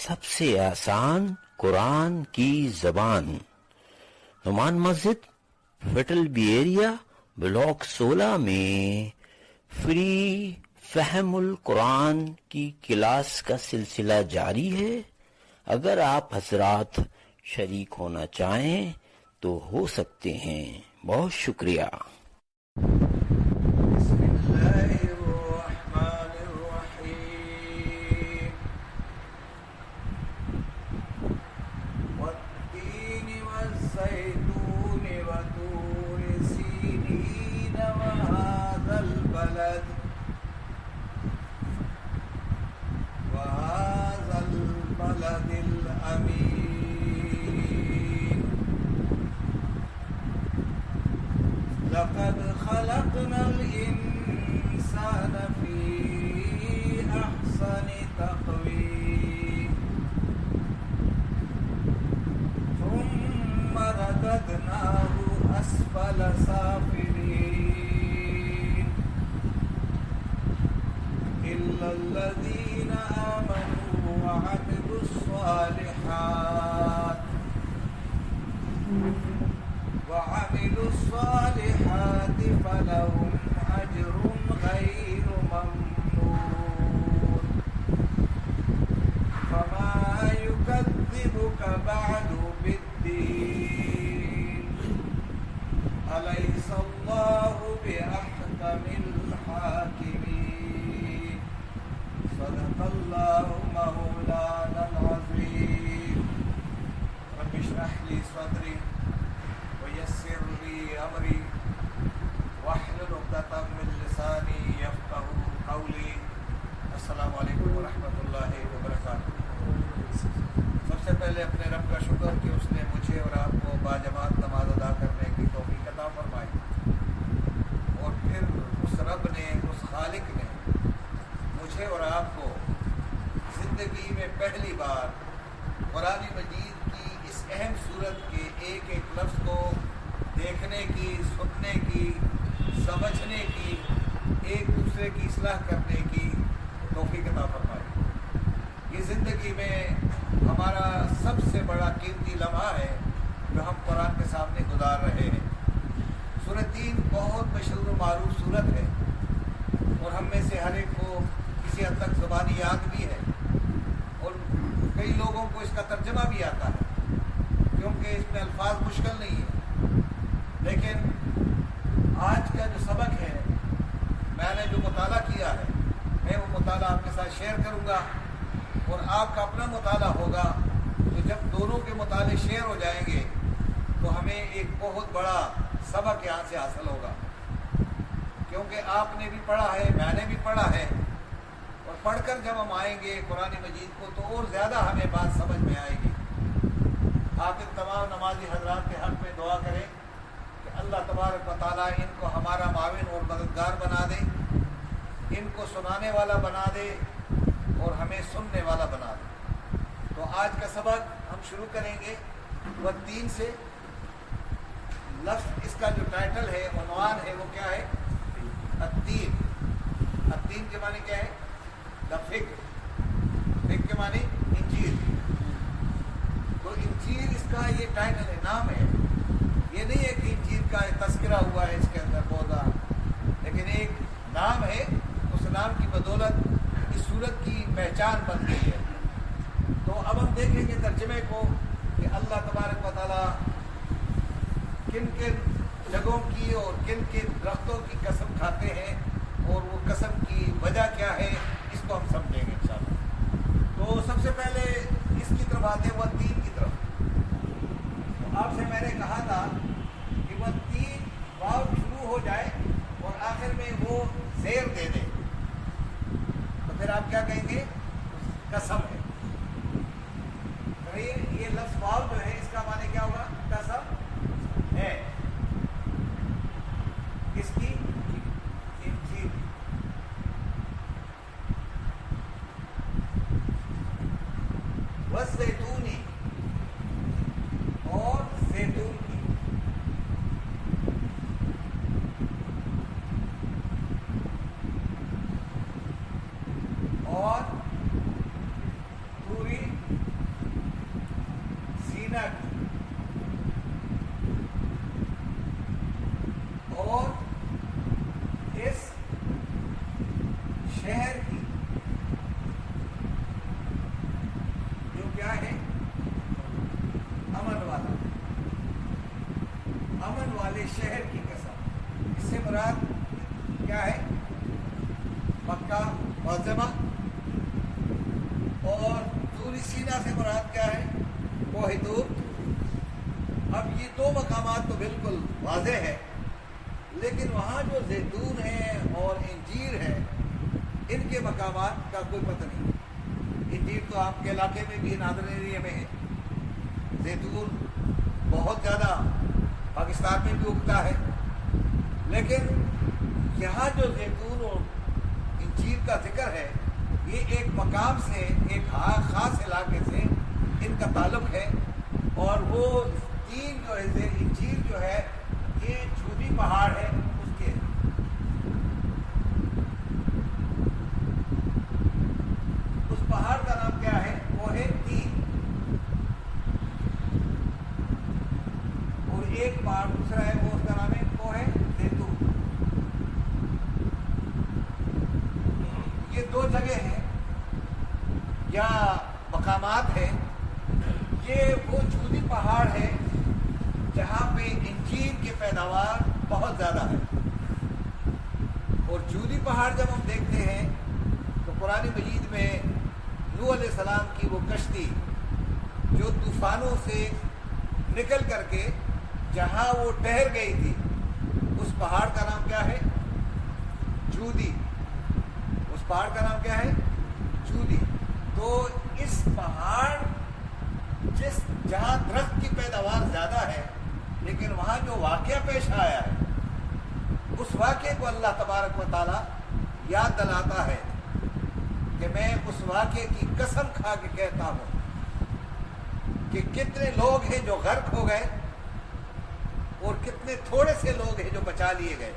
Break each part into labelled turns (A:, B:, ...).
A: سب سے آسان قرآن کی زبان، نعمان مسجد، فیٹل بی ایریا، بلاک 16 میں فری فہم القرآن کی کلاس کا سلسلہ جاری ہے۔ اگر آپ حضرات شریک ہونا چاہیں تو ہو سکتے ہیں۔ بہت شکریہ۔
B: بسم اللہ الرحمن الرحیم۔ والتین والزیتون وطور سینین وهذا البلد الامین۔ لقد خلقنا الإنسان في أحسن تقويم ثم رددناه أسفل سافلين إلا الذين آمنوا وعملوا الصالحات فلهم أجر غير ممنون فما يكذبك بعد بالدين أليس الله بأحكم الحاكمين صدق الله مولانا العظيم رب اشرح لي صدري ويسر لي أمري واحلل عقدة من لساني يفقهوا قولي۔ السلام علیکم ورحمۃ اللہ وبرکاتہ۔ سب سے پہلے اپنے رب کا شکر کہ اس نے مجھے اور آپ کو باجماعت نماز ادا کرنے کی توفیق عطا فرمائی، اور پھر اس رب نے، اس خالق نے مجھے اور آپ کو زندگی میں پہلی بار قرآن مجید کی اس اہم صورت کے ایک ایک لفظ کو دیکھنے کی، سننے کی، سمجھنے کی، ایک دوسرے کی اصلاح کرنے کی توفیق عطا فرمائی۔ یہ زندگی میں ہمارا سب سے بڑا قیمتی لمحہ ہے جو ہم قرآن کے سامنے گزار رہے ہیں۔ سورۃ تین بہت مشہور و معروف سورت ہے، اور ہم میں سے ہر ایک کو کسی حد تک زبانی یاد بھی ہے، اور کئی لوگوں کو اس کا ترجمہ بھی آتا ہے، کیونکہ اس میں الفاظ مشکل نہیں ہے۔ لیکن آج کا جو سبق ہے، میں نے جو مطالعہ کیا ہے، میں وہ مطالعہ آپ کے ساتھ شیئر کروں گا، اور آپ کا اپنا مطالعہ ہوگا۔ تو جب دونوں کے مطالعے شیئر ہو جائیں گے تو ہمیں ایک بہت بڑا سبق یہاں سے حاصل ہوگا، کیونکہ آپ نے بھی پڑھا ہے، میں نے بھی پڑھا ہے، اور پڑھ کر جب ہم آئیں گے قرآن مجید کو تو اور زیادہ ہمیں بات سمجھ میں آئے گی۔ آپ ان تمام نمازی حضرات کے حق میں دعا کریں کہ اللہ تبارک و تعالیٰ ان کو ہمارا معاون اور مددگار بنا دے، ان کو سنانے والا بنا دے، اور ہمیں سننے والا بنا دے۔ تو آج کا سبق ہم شروع کریں گے والتین سے۔ لفظ اس کا جو ٹائٹل ہے، عنوان ہے، وہ کیا ہے؟ التین۔ التین کے معنی کیا ہے؟ دا فگ۔ فگ کے معنی انجیر۔ تو انجیر اس کا یہ ٹائٹل ہے، نام ہے۔ یہ نہیں ہے کہ انجیر کا تذکرہ ہوا ہے اس کے اندر پودا، لیکن ایک نام ہے، اس نام کی بدولت اس سورت کی پہچان بن گئی ہے۔ تو اب ہم دیکھیں گے ترجمے کو کہ اللہ تبارک و تعالیٰ کن کن جگہوں کی اور کن کن درختوں کی قسم کھاتے ہیں، اور وہ قسم کی وجہ کیا ہے، اس کو ہم سمجھیں گے انشاءاللہ۔ تو سب سے پہلے اس کی طرف آتے ہیں، وہ تین کی طرف۔ تو آپ سے میں نے کہا تھا کہ وہ تین واو شروع ہو جائے اور آخر میں وہ زیر دے دے، تو پھر آپ کیا کہیں گے؟ قسم ہے۔ یہ لفظ واو جو ہے اس کا معنی کیا ہوگا؟ قسم ہے۔ کس کی؟ انجیل۔ والزیتونی، اور زیتون کی۔ اور توری سینا سے مراد کیا ہے؟ کوہ طور۔ اب یہ دو مقامات تو بالکل واضح ہے، لیکن وہاں جو زیتون ہے اور انجیر ہے ان کے مقامات کا کوئی پتہ نہیں۔ انجیر تو آپ کے علاقے میں بھی نادر ایریا میں ہے، زیتون بہت زیادہ پاکستان میں بھی اگتا ہے، لیکن یہاں جو زیتون اور انجیر کا ذکر ہے یہ ایک مقام سے، ایک خاص علاقے سے ان کا تعلق ہے، اور وہ تین جو ہے انجیر جو ہے یہ جھوٹی پہاڑ ہے اس کے، اس پہاڑ کا نام کیا ہے؟ وہ ہے تین، اور ایک پہاڑ دوسرا ہے وہ اس کا نام ہے وہ ہے زیتون۔ یہ دو جگہ ہیں یا مقامات ہیں۔ یہ وہ جھوٹی پہاڑ ہے جہاں پہ انجیر کی پیداوار بہت زیادہ ہے، اور جھوٹی پہاڑ جب ہم دیکھتے ہیں تو قرآن مجید میں نوح علیہ السلام کی وہ کشتی جو طوفانوں سے نکل کر کے جہاں وہ ٹھہر گئی تھی اس پہاڑ کا نام کیا ہے؟ جودی۔ اس پہاڑ کا نام کیا ہے؟ جودی۔ تو اس پہاڑ جہاں درخت کی پیداوار زیادہ ہے، لیکن وہاں جو واقعہ پیش آیا ہے اس واقعے کو اللہ تبارک و تعالی یاد دلاتا ہے کہ میں اس واقعے کی قسم کھا کے کہتا ہوں کہ کتنے لوگ ہیں جو غرق ہو گئے اور کتنے تھوڑے سے لوگ ہیں جو بچا لیے گئے۔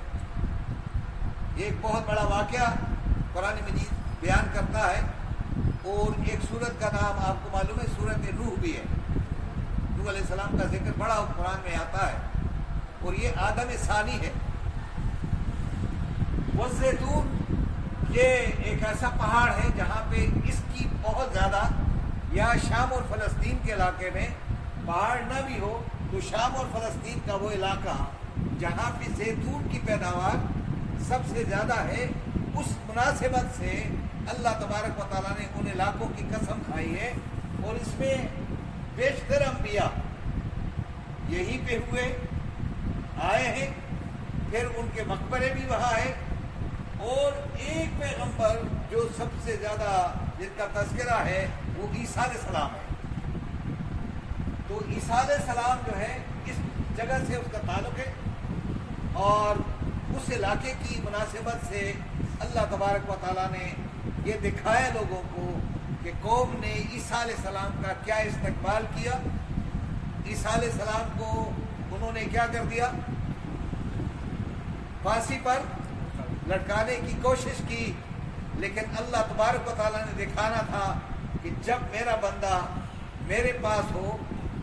B: یہ ایک بہت بڑا واقعہ قرآن مجید بیان کرتا ہے، اور ایک سورت کا نام آپ کو معلوم ہے سورت نوح بھی ہے۔ نوح علیہ السلام کا ذکر بڑا قرآن میں آتا ہے، اور یہ آدم ثانی ہے۔ والزیتون یہ ایک ایسا پہاڑ ہے جہاں پہ اس کی بہت زیادہ، یا شام اور فلسطین کے علاقے میں پہاڑ نہ بھی ہو تو شام اور فلسطین کا وہ علاقہ جہاں پہ زیتون کی پیداوار سب سے زیادہ ہے، اس مناسبت سے اللہ تبارک و تعالیٰ نے ان علاقوں کی قسم کھائی ہے، اور اس میں بیشتر انبیاء یہی پہ ہوئے آئے ہیں، پھر ان کے مقبرے بھی وہاں ہیں، اور ایک پیغمبر جو سب سے زیادہ جن کا تذکرہ ہے وہ عیسیٰ علیہ السلام ہے۔ تو عیسیٰ علیہ السلام جو ہے اس جگہ سے اس کا تعلق ہے، اور اس علاقے کی مناسبت سے اللہ تبارک و تعالیٰ نے یہ دکھایا لوگوں کو کہ قوم نے عیسیٰ علیہ السلام کا کیا استقبال کیا۔ عیسیٰ علیہ السلام کو انہوں نے کیا کر دیا؟ پھانسی پر لٹکانے کی کوشش کی، لیکن اللہ تبارک و تعالیٰ نے دکھانا تھا کہ جب میرا بندہ میرے پاس ہو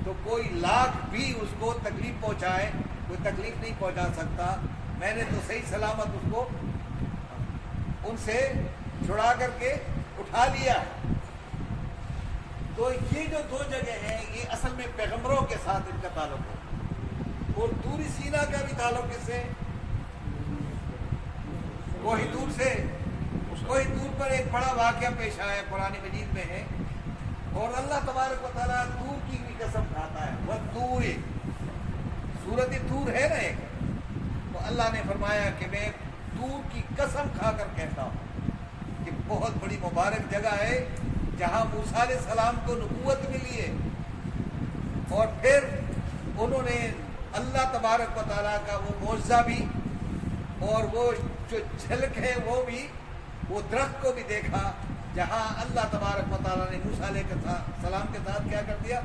B: تو کوئی لاکھ بھی اس کو تکلیف پہنچائے کوئی تکلیف نہیں پہنچا سکتا، میں نے تو صحیح سلامت اس کو ان سے چھڑا کر کے اٹھا لیا ہے۔ تو یہ جو دو جگہ ہیں یہ اصل میں پیغمبروں کے ساتھ ان کا تعلق ہے، اور طور سینا کا بھی تعلق اس سے کوہ طور سے۔ کوہ طور پر ایک بڑا واقعہ پیش آیا قرآن مجید میں ہے، اور اللہ تبارک و تعالیٰ طور کی بھی قسم کھاتا ہے۔ والطور، سورۃ طور ہے نا ایک، تو اللہ نے فرمایا کہ میں طور کی قسم کھا کر کہتا ہوں کہ بہت بڑی مبارک جگہ ہے جہاں موسیٰ علیہ السلام کو نبوت ملی ہے، اور پھر انہوں نے اللہ تبارک و تعالیٰ کا وہ معجزہ بھی اور وہ جو جھلک ہے وہ بھی، وہ درخت کو بھی دیکھا جہاں اللہ تبارک و تعالیٰ نے موسیٰ علیہ السلام کے ساتھ کیا کر دیا،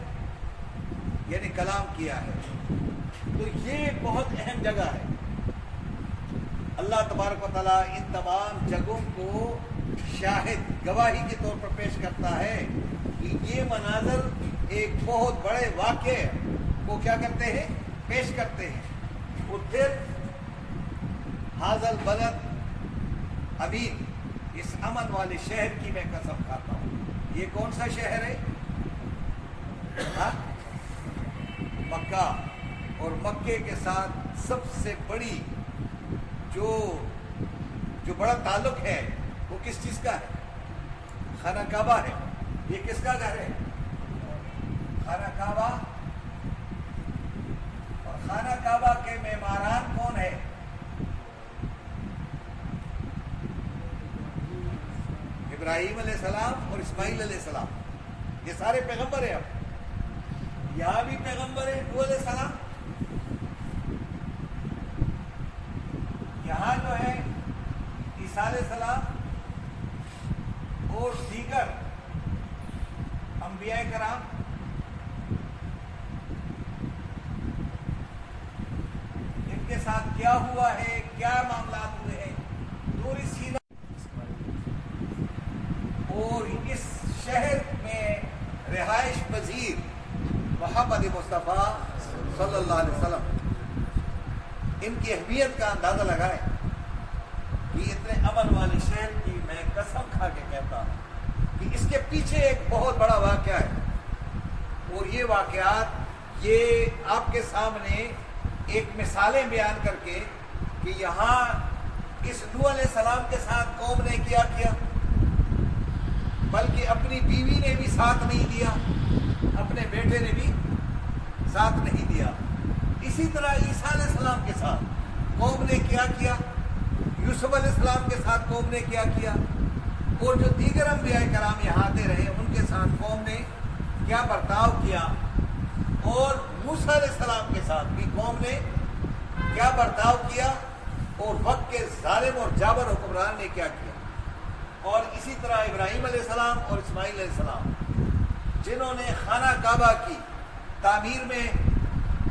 B: یعنی کلام کیا ہے۔ تو یہ بہت اہم جگہ ہے۔ اللہ تبارک و تعالیٰ ان تمام جگہوں کو شاہد گواہی کے طور پر پیش کرتا ہے کہ یہ مناظر ایک بہت بڑے واقعے کو کیا کرتے ہیں، پیش کرتے ہیں۔ اور پھر حاضل بلد امین، اس امن والے شہر کی میں قسم کھاتا ہوں۔ یہ کون سا شہر ہے؟ مکہ، اور مکے کے ساتھ سب سے بڑی جو بڑا تعلق ہے وہ کس چیز کا ہے؟ خانہ کعبہ ہے۔ یہ کس کا گھر ہے؟ خانہ کعبہ، اور خانہ کعبہ کے معماران کون ہے؟ ابراہیم علیہ السلام اور اسماعیل علیہ السلام، یہ سارے پیغمبر ہیں۔ اب یہاں بھی پیغمبر ہے نوح علیہ السلام، یہاں جو ہے عیسیٰ علیہ السلام اور دیگر انبیاء کرام، ان کے ساتھ کیا ہوا ہے، کیا معاملات ہوئے ہیں، طور سینا اور اس شہر میں رہائش پذیر محمد مصطفیٰ صلی اللہ علیہ وسلم، ان کی اہمیت کا اندازہ لگائیں کہ اتنے امن والے شہر کی میں قسم کھا کے کہتا ہوں کہ اس کے پیچھے ایک بہت بڑا واقعہ ہے، اور یہ واقعات یہ آپ کے سامنے ایک مثالیں بیان کر کے کہ یہاں اس نوح علیہ السلام کے ساتھ قوم نے کیا بلکہ اپنی بیوی نے بھی ساتھ نہیں دیا، اپنے بیٹے نے بھی ساتھ نہیں دیا۔ اسی طرح عیسیٰ علیہ السلام کے ساتھ قوم نے کیا، یوسف علیہ السلام کے ساتھ قوم نے کیا، اور جو دیگر انبیاء کرام یہاں آتے رہے ان کے ساتھ قوم نے کیا برتاؤ کیا، اور موسیٰ علیہ السلام کے ساتھ بھی قوم نے کیا برتاؤ کیا، اور وقت کے ظالم اور جابر حکمران نے کیا کیا۔ اور اسی طرح ابراہیم علیہ السلام اور اسماعیل علیہ السلام، جنہوں نے خانہ کعبہ کی تعمیر میں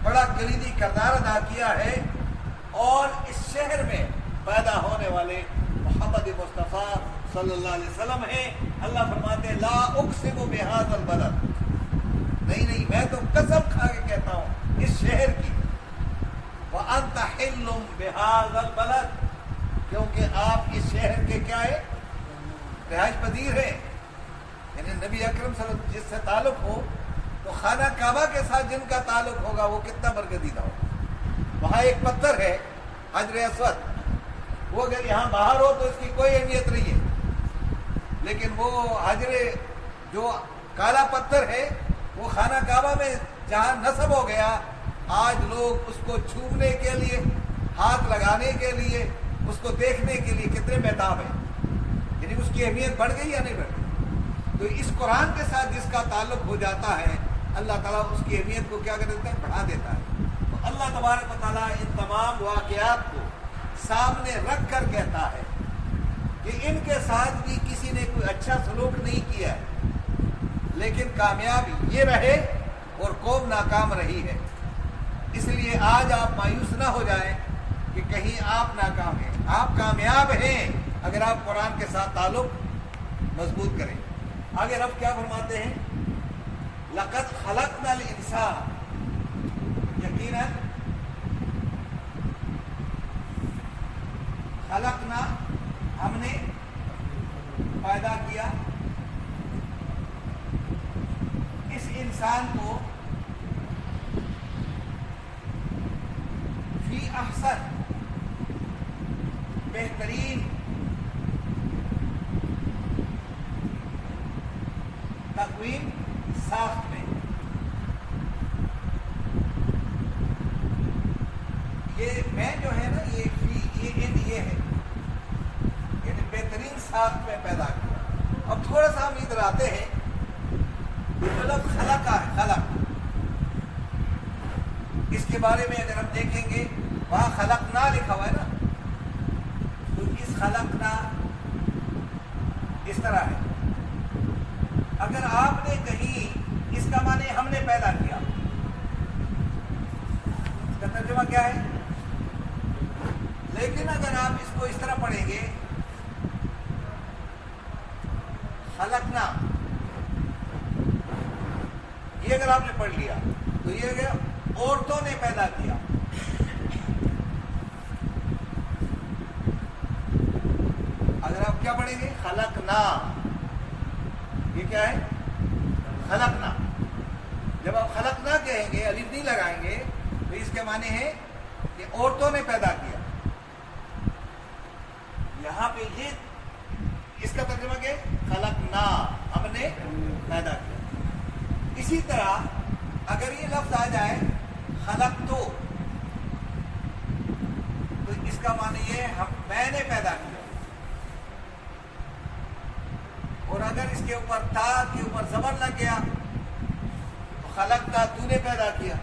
B: بڑا کلیدی کردار ادا کیا ہے، اور اس شہر میں پیدا ہونے والے محمد مصطفیٰ صلی اللہ علیہ وسلم ہیں۔ اللہ فرماتے ہیں لا اقسم بہذا البلد، نہیں میں تو قسم کھا کے کہتا ہوں اس شہر کی، وانت حل بہذا البلد، کیونکہ آپ اس شہر کے کیا ہے؟ رہائش پذیر ہے۔ یعنی نبی اکرم صلی اللہ علیہ وسلم جس سے تعلق ہو تو خانہ کعبہ کے ساتھ جن کا تعلق ہوگا وہ کتنا برگزیدہ ہوگا۔ وہاں ایک پتھر ہے حجر اسود، وہ اگر یہاں باہر ہو تو اس کی کوئی اہمیت نہیں ہے، لیکن وہ حجر جو کالا پتھر ہے وہ خانہ کعبہ میں جہاں نصب ہو گیا، آج لوگ اس کو چھونے کے لیے، ہاتھ لگانے کے لیے، اس کو دیکھنے کے لیے کتنے بیتاب ہیں، یعنی اس کی اہمیت بڑھ گئی یا نہیں بڑھ گئی؟ تو اس قرآن کے ساتھ جس کا تعلق ہو جاتا ہے اللہ تعالیٰ اس کی اہمیت کو کیا کر دیتا ہے؟ بڑھا دیتا ہے۔ تو اللہ تبارک و تعالیٰ ان تمام واقعات کو سامنے رکھ کر کہتا ہے کہ ان کے ساتھ بھی کسی نے کوئی اچھا سلوک نہیں کیا ہے، لیکن کامیاب یہ رہے اور قوم ناکام رہی ہے۔ اس لیے آج آپ مایوس نہ ہو جائیں کہ کہیں آپ ناکام ہیں، آپ کامیاب ہیں اگر آپ قرآن کے ساتھ تعلق مضبوط کریں۔ آگے رب کیا فرماتے ہیں؟ لقد خلقنا الانسان، یقیناً خلقنا ہم نے پیدا کیا اس انسان کو فی احسن، بہترین تقویم ساخت میں۔ یہ میں جو ہے نا یہ ہے، یعنی بہترین ساخت میں پیدا کیا۔ اب تھوڑا سا ہم ادھر آتے ہیں، مطلب خلق ہے، خلق، اس کے بارے میں اگر ہم دیکھیں گے وہاں خلقنا لکھا ہوا ہے نا، تو اس خلقنا اس طرح ہے۔ اگر آپ نے کہیں اس کا معنی ہم نے پیدا کیا، اس کا ترجمہ کیا ہے؟ لیکن اگر آپ اس کو اس طرح پڑھیں گے خلقنا، یہ اگر آپ نے پڑھ لیا تو یہ کہ عورتوں نے پیدا کیا۔ اگر آپ کیا پڑھیں گے؟ خلقنا، یہ کیا ہے؟ خلقنا۔ جب آپ خلقنا کہیں گے، الف نہیں لگائیں گے، تو اس کے معنی ہے کہ عورتوں نے پیدا کیا۔ یہاں پہ یہ اس کا ترجمہ کیا ہے؟ خلقنا، ہم نے پیدا کیا۔ اسی طرح اگر یہ لفظ آ جائے خلق تو اس کا معنی یہ میں نے پیدا کیا، اور اگر اس کے اوپر تا کے اوپر زبر لگ گیا تو خلق تا تو نے پیدا کیا،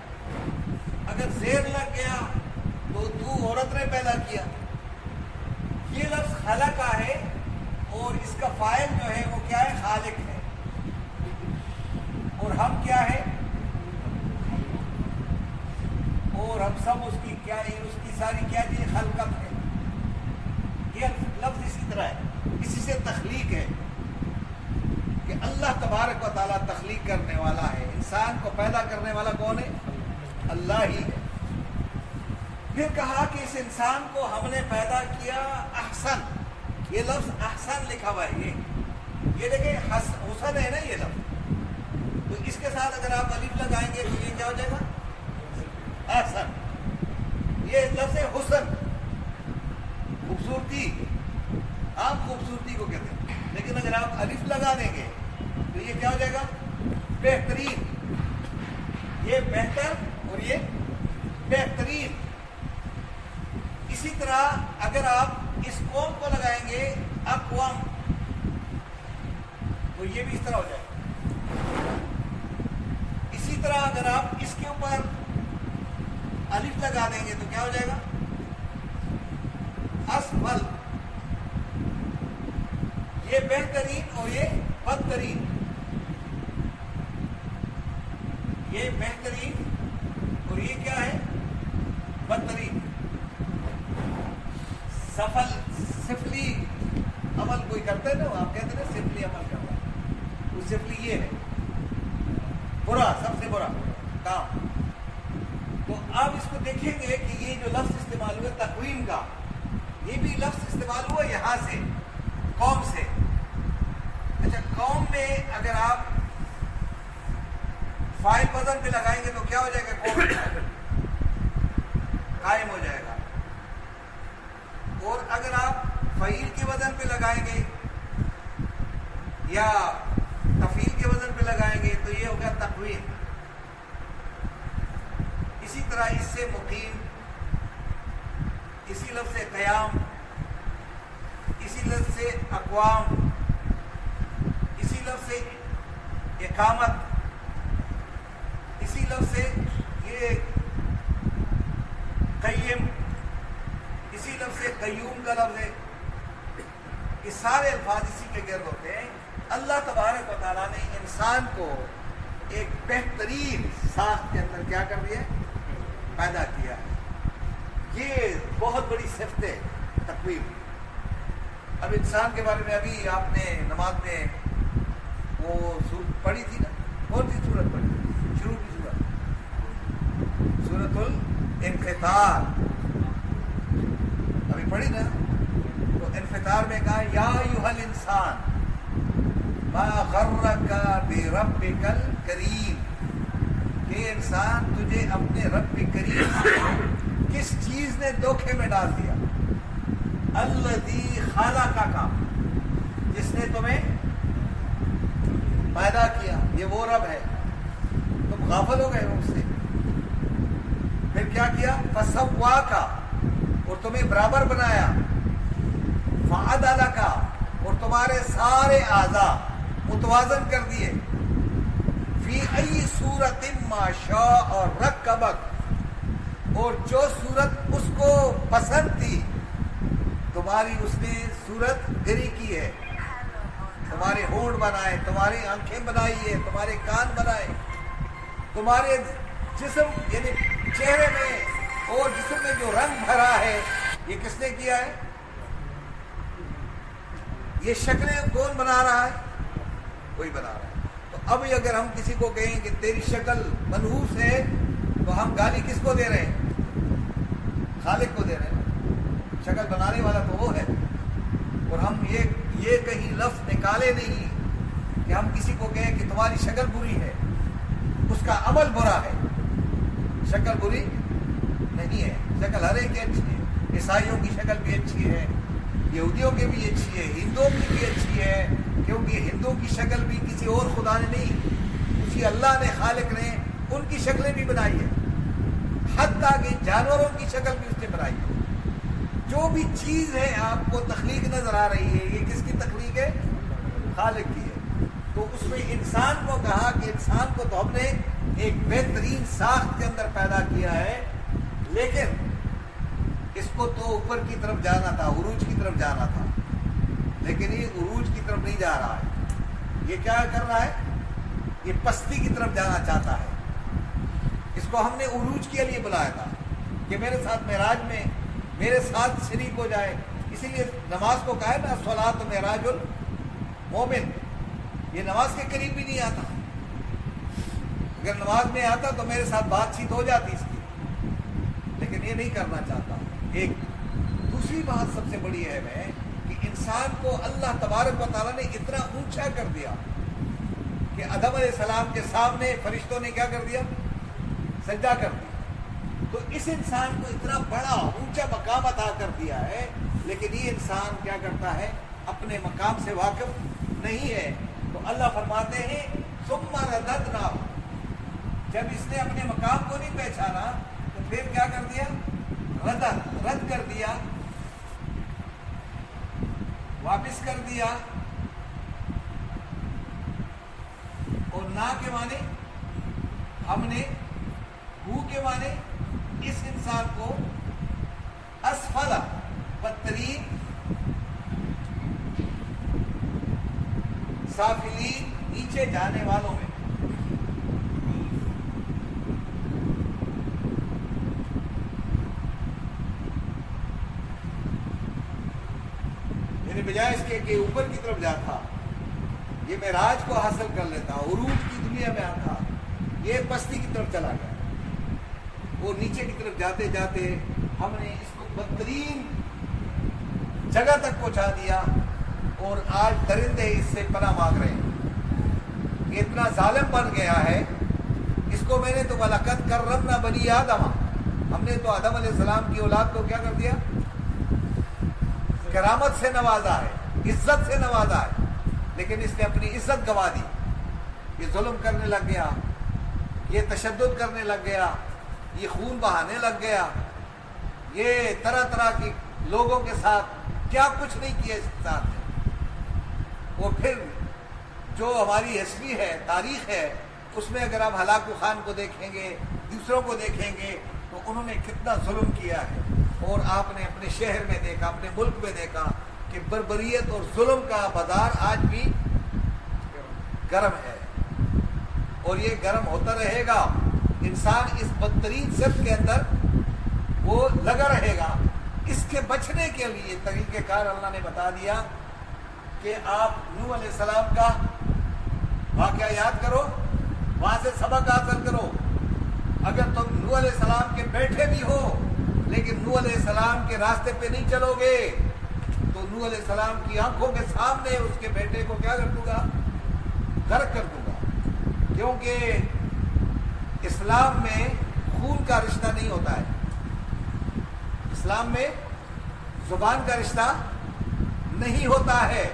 B: اگر زیر لگ گیا تو عورت نے پیدا کیا۔ یہ لفظ خلقہ ہے اور اس کا فاعل جو ہے وہ کیا ہے؟ خالق ہے، اور ہم کیا ہے؟ اور ہم سب اس کی کیا ہے؟ اس کی ساری کیا چیز خلقت ہے۔ یہ لفظ اسی طرح ہے، اسی سے تخلیق ہے کہ اللہ تبارک و تعالیٰ تخلیق کرنے والا ہے۔ انسان کو پیدا کرنے والا کون ہے؟ اللہ ہی ہے۔ پھر کہا کہ اس انسان کو ہم نے پیدا کیا احسن، یہ لفظ احسن لکھا ہوا ہے، یہ دیکھیں حسن ہے نا یہ لفظ، تو اس کے ساتھ اگر آپ الف لگائیں گے تو یہ کیا ہو جائے گا؟ احسن۔ یہ لفظ ہے حسن، خوبصورتی، آپ خوبصورتی کو کہتے ہیں، لیکن اگر آپ الف لگا دیں گے تو یہ کیا ہو جائے گا؟ بہترین۔ یہ بہتر اور یہ بہترین۔ اسی طرح اگر آپ اس قوم کو لگائیں گے اقوام تو یہ بھی اس طرح ہو جائے گا۔ اسی طرح اگر آپ اس کے اوپر الف لگا دیں گے تو کیا ہو جائے گا؟ اسفل۔ یہ بہترین اور یہ بدترین، یہ بہترین اور یہ کیا ہے؟ بدترین۔ سفلی عمل کوئی کرتا ہے نا، آپ کہتے ہیں نا سفلی عمل کرتا ہے، وہ سفلی یہ ہے برا، سب سے برا کام۔ تو آپ اس کو دیکھیں گے کہ یہ جو لفظ استعمال ہوا تقویم کا، یہ بھی لفظ استعمال ہوا یہاں سے، قوم سے۔ اچھا، قوم میں اگر آپ فاعل وزن پہ لگائیں گے تو کیا ہو جائے گا؟ قوم قائم ہو جائے گا۔ اور اگر آپ فعیل کے وزن پہ لگائیں گے یا تفعیل کے وزن پہ لگائیں گے تو یہ ہوگا تقویم۔ اسی طرح اس سے مقیم، اسی لفظ سے قیام، اسی لفظ سے اقوام، اسی لفظ سے اقامت، اسی لفظ سے یہ قیم، اسی لفظ سے قیوم کا لفظ ہے۔ یہ سارے الفاظ اسی کے گرد ہوتے ہیں۔ اللہ تبارک و تعالیٰ نے انسان کو ایک بہترین ساخت کے اندر کیا کر دیا؟ پیدا کیا ہے۔ یہ بہت بڑی صفت ہے تقویم۔ اب انسان کے بارے میں ابھی آپ نے نماز میں وہ سورت پڑھی تھی نا، کون سی سورت پڑھی؟ شروع کی سورت سورۃ الانفطار ابھی پڑھی نا، تو انفطار میں کہا یا ایھا الانسان ما غرک بربک الکریم، کہ انسان تجھے اپنے رب کریم سے کس چیز نے دھوکے میں ڈال دیا؟ الذی خلقک، جس نے تمہیں پیدا کیا، یہ وہ رب ہے، تم غافل ہو گئے ہو اس سے۔ پھر کیا کیا؟ فسواک، اور تمہیں برابر بنایا، فعدلک، اور تمہارے سارے اعضاء متوازن کر دیے، فی ای صورت ما شاء، اور رکبک، اور جو صورت اس کو پسند تھی تمہاری اس نے صورت گری کی ہے، تمہارے ہونٹ بنائے، تمہاری آنکھیں بنائی ہے، تمہارے کان بنائے، تمہارے جسم یعنی چہرے میں اور جسم میں جو رنگ بھرا ہے یہ کس نے کیا ہے؟ یہ شکلیں کون بنا رہا ہے؟ کوئی بنا رہا ہے۔ تو اب اگر ہم کسی کو کہیں کہ تیری شکل منحوس ہے تو ہم گالی کس کو دے رہے ہیں؟ خالق کو دے رہے ہیں، شکل بنانے والا تو وہ ہے۔ اور ہم یہ کہیں لفظ نکالے نہیں کہ ہم کسی کو کہیں کہ تمہاری شکل بری ہے، اس کا عمل برا ہے۔ شکل بری نہیں ہے، شکل ہر ایک کی اچھی ہے، عیسائیوں کی شکل بھی اچھی ہے، یہودیوں کی بھی اچھی ہے، ہندوؤں کی بھی اچھی ہے، کیونکہ ہندوؤں کی شکل بھی کسی اور خدا نے نہیں، اسی اللہ نے، خالق نے ان کی شکلیں بھی بنائی ہے، حتیٰ کہ جانوروں کی شکل بھی اس نے بنائی ہے۔ جو بھی چیز ہے آپ کو تخلیق نظر آ رہی ہے، یہ کس کی تخلیق ہے؟ خالق کی ہے۔ تو اس میں انسان کو کہا کہ انسان کو تو ہم نے ایک بہترین ساخت کے اندر پیدا کیا ہے، لیکن اس کو تو اوپر کی طرف جانا تھا، عروج کی طرف جانا تھا، لیکن یہ عروج کی طرف نہیں جا رہا ہے۔ یہ کیا کر رہا ہے؟ یہ پستی کی طرف جانا چاہتا ہے۔ اس کو ہم نے عروج کے لیے بلایا تھا کہ میرے ساتھ معراج میں میرے ساتھ شریک ہو جائے، اسی لیے نماز کو کہا ہے نا الصلاۃ معراج المومن۔ یہ نماز کے قریب بھی نہیں آتا، اگر نماز میں آتا تو میرے ساتھ بات چیت ہو جاتی اس کی، لیکن یہ نہیں کرنا چاہتا۔ ایک دوسری بات سب سے بڑی اہم ہے کہ انسان کو اللہ تبارک و تعالیٰ نے اتنا اونچا کر دیا کہ آدم علیہ السلام کے سامنے فرشتوں نے کیا کر دیا؟ سجدہ کر دیا۔ تو اس انسان کو اتنا بڑا اونچا مقام عطا کر دیا ہے، لیکن یہ انسان کیا کرتا ہے؟ اپنے مقام سے واقف نہیں ہے۔ تو اللہ فرماتے ہیں ثم رددنا، جب اس نے اپنے مقام کو نہیں پہچانا تو پھر کیا کر دیا؟ رد کر دیا، واپس کر دیا۔ اور نہ کے معنی ہم نے، ہو کے معنی اس انسان کو اسفل، بدترین، سافلین، نیچے جانے والوں میں۔ یعنی بجائے اس کے کہ اوپر کی طرف جاتا، یہ معراج کو حاصل کر لیتا، عروج کی دنیا میں آتا، یہ پستی کی طرف چلا گیا۔ وہ نیچے کی طرف جاتے جاتے ہم نے اس کو بدترین جگہ تک پہنچا دیا، اور آج درندے اس سے پناہ مانگ رہے ہیں۔ یہ اتنا ظالم بن گیا ہے، اس کو میں نے تو وَلَقَدْ كَرَّمْنَا بَنِي آدَمَ، ہم نے تو آدم علیہ السلام کی اولاد کو کیا کر دیا؟ کرامت سے نوازا ہے، عزت سے نوازا ہے، لیکن اس نے اپنی عزت گنوا دی۔ یہ ظلم کرنے لگ گیا، یہ تشدد کرنے لگ گیا، یہ خون بہانے لگ گیا، یہ طرح طرح کی لوگوں کے ساتھ کیا کچھ نہیں کیا اس کے ساتھ۔ اور پھر جو ہماری ہسٹری ہے، تاریخ ہے، اس میں اگر آپ ہلاکو خان کو دیکھیں گے، دوسروں کو دیکھیں گے، تو انہوں نے کتنا ظلم کیا ہے۔ اور آپ نے اپنے شہر میں دیکھا، اپنے ملک میں دیکھا کہ بربریت اور ظلم کا بازار آج بھی گرم ہے، اور یہ گرم ہوتا رہے گا۔ انسان اس بدترین صف کے اندر وہ لگا رہے گا۔ اس کے بچنے کے لیے طریقہ کار اللہ نے بتا دیا کہ آپ نوح علیہ السلام کا واقعہ یاد کرو، وہاں سے سبق حاصل کرو۔ اگر تم نوح علیہ السلام کے بیٹھے بھی ہو لیکن نوح علیہ السلام کے راستے پہ نہیں چلو گے تو نوح علیہ السلام کی آنکھوں کے سامنے اس کے بیٹے کو کیا کر دوں گا؟ غرق کر دوں گا۔ کیونکہ اسلام میں خون کا رشتہ نہیں ہوتا ہے، اسلام میں زبان کا رشتہ نہیں ہوتا ہے،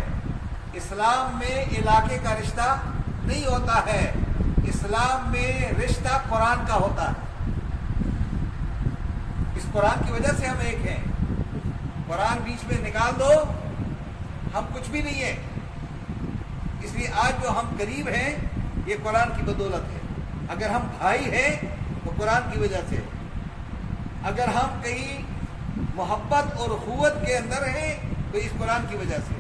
B: اسلام میں علاقے کا رشتہ نہیں ہوتا ہے، اسلام میں رشتہ قرآن کا ہوتا ہے۔ اس قرآن کی وجہ سے ہم ایک ہیں۔ قرآن بیچ میں نکال دو ہم کچھ بھی نہیں ہیں۔ اس لیے آج جو ہم قریب ہیں یہ قرآن کی بدولت ہے۔ اگر ہم بھائی ہیں تو قرآن کی وجہ سے، اگر ہم کہیں محبت اور اخوت کے اندر ہیں تو اس قرآن کی وجہ سے۔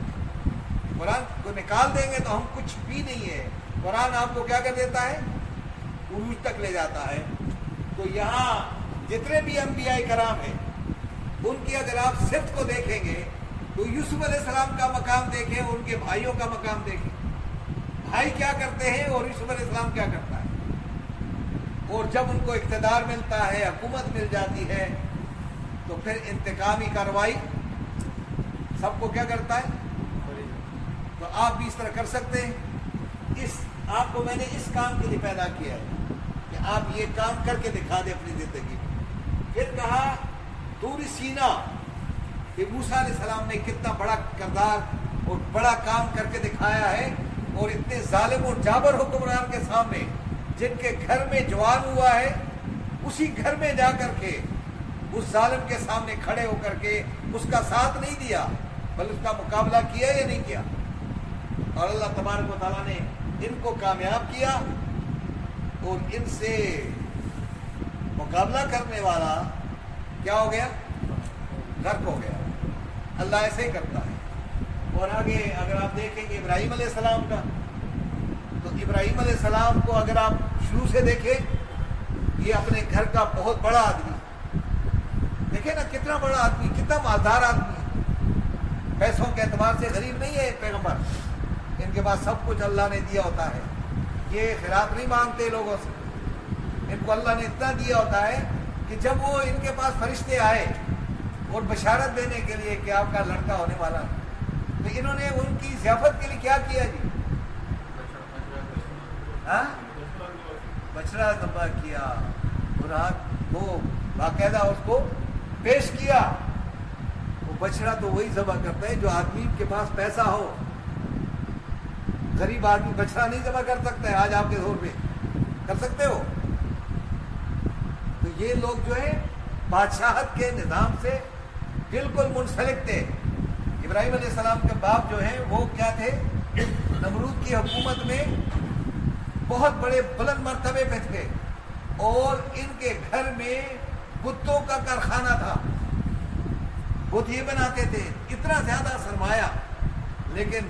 B: قرآن کو نکال دیں گے تو ہم کچھ بھی نہیں ہے۔ قرآن آپ کو کیا کر دیتا ہے؟ عروج تک لے جاتا ہے۔ تو یہاں جتنے بھی انبیاء کرام ہیں ان کی اگر آپ صفت کو دیکھیں گے تو یوسف علیہ السلام کا مقام دیکھیں، ان کے بھائیوں کا مقام دیکھیں، بھائی کیا کرتے ہیں اور یوسف علیہ السلام کیا کرتا ہے۔ اور جب ان کو اقتدار ملتا ہے، حکومت مل جاتی ہے، تو پھر انتقامی کارروائی سب کو کیا کرتا ہے۔ تو آپ بھی اس طرح کر سکتے ہیں۔ آپ کو میں نے اس کام کے لیے پیدا کیا ہے کہ آپ یہ کام کر کے دکھا دیں اپنی زندگی میں۔ پھر کہا طور سینا کہ موسیٰ علیہ السلام نے کتنا بڑا کردار اور بڑا کام کر کے دکھایا ہے، اور اتنے ظالم اور جابر حکمران کے سامنے جن کے گھر میں جوان ہوا ہے اسی گھر میں جا کر کے اس ظالم کے سامنے کھڑے ہو کر کے اس کا ساتھ نہیں دیا بلکہ اس کا مقابلہ کیا یا نہیں کیا. اور اللہ تبارک و تعالیٰ نے ان کو کامیاب کیا اور ان سے مقابلہ کرنے والا کیا ہو گیا؟ غرق ہو گیا. اللہ ایسے ہی کرتا ہے. اور آگے اگر آپ دیکھیں گے ابراہیم علیہ السلام کا، تو ابراہیم علیہ السلام کو اگر آپ شروع سے دیکھیں، یہ اپنے گھر کا بہت بڑا آدمی، دیکھیں نا کتنا بڑا آدمی، کتنا مالدار آدمی ہے. پیسوں کے اعتبار سے غریب نہیں ہے پیغمبر، ان کے پاس سب کچھ اللہ نے دیا ہوتا ہے. یہ خیرات نہیں مانگتے لوگوں سے، ان کو اللہ نے اتنا دیا ہوتا ہے کہ جب وہ ان کے پاس فرشتے آئے اور بشارت دینے کے لیے کہ آپ کا لڑکا ہونے والا ہے، تو انہوں نے ان کی ضیافت کے لیے کیا کیا جی؟ بچڑا ذبح کیا، قرآن وہ باقاعدہ اس کو پیش کیا. وہ بچڑا تو وہی ذبح کرتا ہے جو آدمی کے پاس پیسہ ہو. غریب آدمی بچڑا نہیں ذبح کر سکتا ہے آج آپ کے دور پہ، کر سکتے ہو؟ تو یہ لوگ جو ہے بادشاہت کے نظام سے بالکل منسلک تھے. ابراہیم علیہ السلام کے باپ جو ہیں وہ کیا تھے؟ نمرود کی حکومت میں بہت بڑے بلند مرتبے پہ تھے، اور ان کے گھر میں بتوں کا کارخانہ تھا. بت یہ بناتے تھے، اتنا زیادہ سرمایہ. لیکن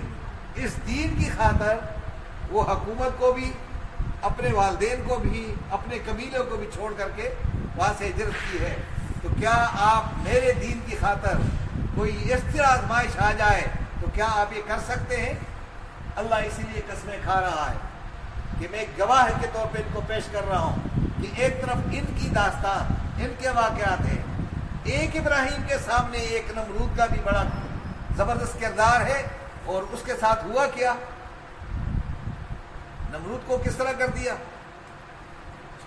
B: اس دین کی خاطر وہ حکومت کو بھی، اپنے والدین کو بھی، اپنے قبیلوں کو بھی چھوڑ کر کے وہاں سے ہجرت کی ہے. تو کیا آپ میرے دین کی خاطر کوئی اس طرح آزمائش آ جائے تو کیا آپ یہ کر سکتے ہیں؟ اللہ اسی لیے قسمیں کھا رہا ہے کہ میں ایک گواہ کے طور پہ ان کو پیش کر رہا ہوں کہ ایک طرف ان کی داستان، ان کے واقعات ہیں، ایک ابراہیم کے سامنے ایک نمرود کا بھی بڑا زبردست کردار ہے. اور اس کے ساتھ ہوا کیا؟ نمرود کو کس طرح کر دیا؟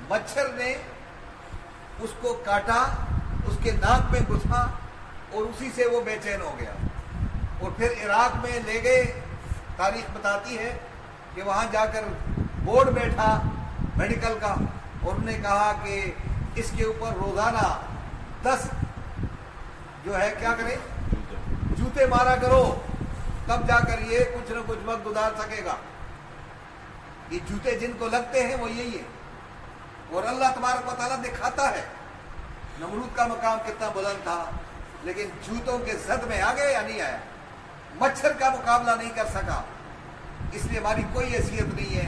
B: مچھر نے اس کو کاٹا، اس کے ناک میں گھسا اور اسی سے وہ بے چین ہو گیا. اور پھر عراق میں لے گئے. تاریخ بتاتی ہے کہ وہاں جا کر بورڈ بیٹھا میڈیکل کا، اور انہوں نے کہا کہ اس کے اوپر روزانہ 10 جو ہے کیا کرے؟ جوتے مارا کرو، تب جا کر یہ کچھ نہ کچھ وقت گزار سکے گا. یہ جوتے جن کو لگتے ہیں وہ یہی ہے. اور اللہ تبارک و تعالیٰ دکھاتا ہے نمرود کا مقام کتنا بلند تھا، لیکن جوتوں کے زد میں آ گیا یا نہیں آیا؟ مچھر کا مقابلہ نہیں کر سکا. اس لیے ہماری کوئی حیثیت نہیں ہے.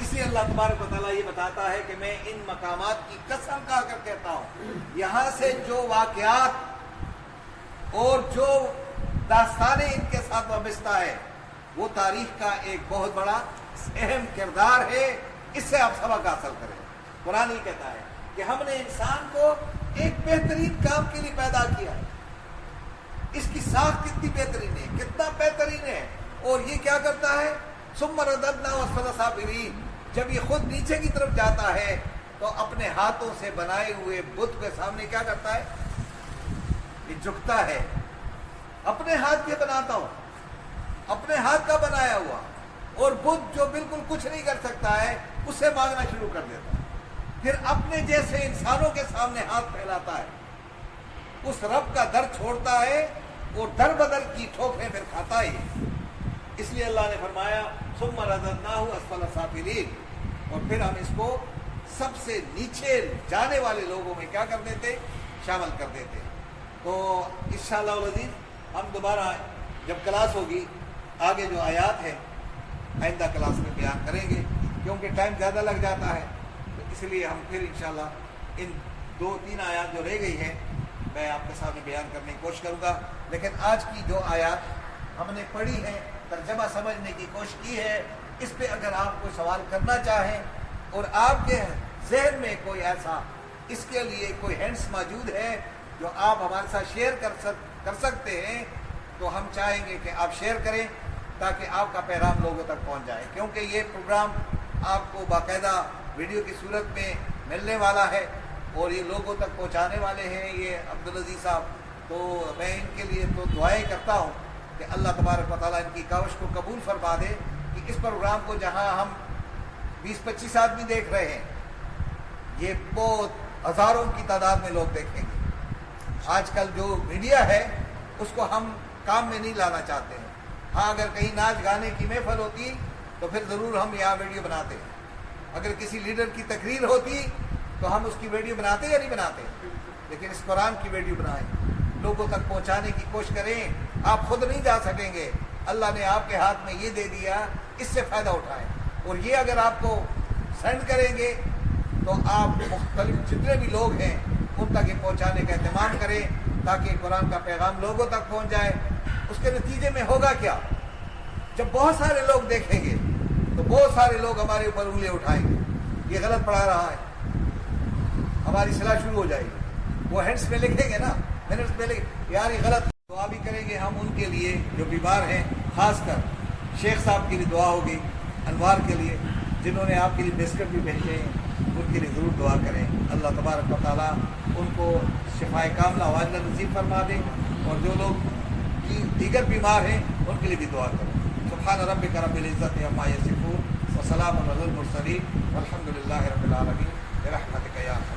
B: اس لیے اللہ تبارک و تعالیٰ یہ بتاتا ہے کہ میں ان مقامات کی قسم کھا کر کہتا ہوں، یہاں سے جو واقعات اور جو داستانیں ان کے ساتھ وابستہ ہے وہ تاریخ کا ایک بہت بڑا اہم کردار ہے. اس سے آپ سبق حاصل کریں. قرآن ہی کہتا ہے کہ ہم نے انسان کو ایک بہترین کام کے لیے پیدا کیا ہے. اس کی ساخت کتنی بہترین ہے، کتنا بہترین ہے. اور یہ کیا کرتا ہے؟ ثم رددناه اسفل سافلین. جب یہ خود نیچے کی طرف جاتا ہے تو اپنے ہاتھوں سے بنائے ہوئے بت کے سامنے کیا کرتا ہے؟ یہ جھکتا ہے. اپنے ہاتھ کے بناتا ہوں، اپنے ہاتھ کا بنایا ہوا. اور بت جو بالکل کچھ نہیں کر سکتا ہے اس سے مانگنا شروع کر دیتا ہے. پھر اپنے جیسے انسانوں کے سامنے ہاتھ پھیلاتا ہے. اس رب کا در چھوڑتا ہے اور در بدر کی ٹھوکریں پھر کھاتا ہے. اس لیے اللہ نے فرمایا ثم رددناه اسفل سافلین. اور پھر ہم اس کو سب سے نیچے جانے والے لوگوں میں کیا کر دیتے؟ شامل کر دیتے. تو انشاءاللہ العزیز ہم دوبارہ جب کلاس ہوگی آگے جو آیات ہے آئندہ کلاس میں بیان کریں گے، کیونکہ ٹائم زیادہ لگ جاتا ہے. تو اس لیے ہم پھر انشاءاللہ ان 2-3 آیات جو رہ گئی ہیں میں آپ کے سامنے بیان کرنے کی کوشش کروں گا. لیکن آج کی جو آیات ہم نے پڑھی ہیں، ترجمہ سمجھنے کی کوشش کی ہے. اس پہ اگر آپ کوئی سوال کرنا چاہیں اور آپ کے ذہن میں کوئی ایسا اس کے لیے کوئی ہینڈس موجود ہے جو آپ ہمارے ساتھ شیئر کر سکتے ہیں، تو ہم چاہیں گے کہ آپ شیئر کریں تاکہ آپ کا پیغام لوگوں تک پہنچ جائے. کیونکہ یہ پروگرام آپ کو باقاعدہ ویڈیو کی صورت میں ملنے والا ہے اور یہ لوگوں تک پہنچانے والے ہیں یہ عبدالعزیز صاحب. تو میں ان کے لیے تو دعائیں کرتا ہوں کہ اللہ تبارک و تعالیٰ ان کی کاوش کو قبول فرما دے کہ اس پروگرام کو جہاں ہم 20-25 آدمی دیکھ رہے ہیں، یہ بہت ہزاروں کی تعداد میں لوگ دیکھیں گے۔ آج کل جو میڈیا ہے اس کو ہم کام میں نہیں لانا چاہتے ہیں۔ ہاں اگر کہیں ناچ گانے کی محفل ہوتی تو پھر ضرور ہم یہاں ویڈیو بناتے ہیں، اگر کسی لیڈر کی تقریر ہوتی تو ہم اس کی ویڈیو بناتے یا نہیں بناتے، لیکن اس قرآن کی ویڈیو بنائیں، لوگوں تک پہنچانے کی کوشش کریں۔ آپ خود نہیں جا سکیں گے، اللہ نے آپ کے ہاتھ میں یہ دے دیا، اس سے فائدہ اٹھائیں، اور یہ اگر آپ کو سینڈ کریں گے تو آپ مختلف جتنے بھی لوگ ہیں ان تک یہ پہنچانے کا اہتمام کریں تاکہ قرآن کا پیغام لوگوں تک پہنچ جائے۔ اس کے نتیجے میں ہوگا کیا؟ جب بہت سارے لوگ دیکھیں گے تو بہت سارے لوگ ہمارے اوپر انگلی اٹھائیں گے، یہ غلط پڑھا رہا ہے، ہماری صلاح شروع ہو جائے گی۔ وہ ہینڈس پہ لکھیں گے نا، منٹس پہ یار یہ غلط۔ دعا بھی کریں گے ہم ان کے لیے جو بیمار ہیں، خاص کر شیخ صاحب کے لیے دعا ہوگی، انوار کے لیے جنہوں نے آپ کے لیے بسکٹ بھی بھیجے ہیں، ان کے لیے ضرور دعا کریں۔ اللہ تبارک و تعالیٰ ان کو شفائے کاملہ واجلہ نصیب فرما دے، اور جو لوگ دیگر بیمار ہیں ان کے لیے بھی دعا کریں۔ سبحان ربک رب العزت عما یصفون وسلام علی المرسلین والحمد للہ رب العالمین برحمتک یا ارحم